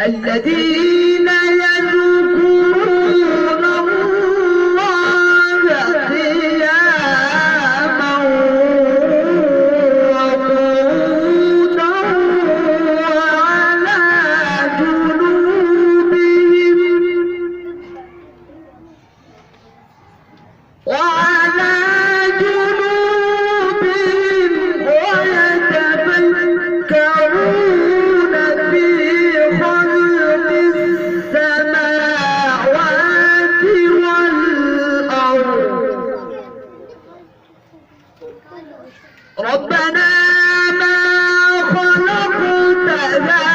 الذين يذكرون الله قياما وقعودا وعلى جنوبهم ويتفكرون في خلق السماوات والأرض ربنا ما خلقت ذلك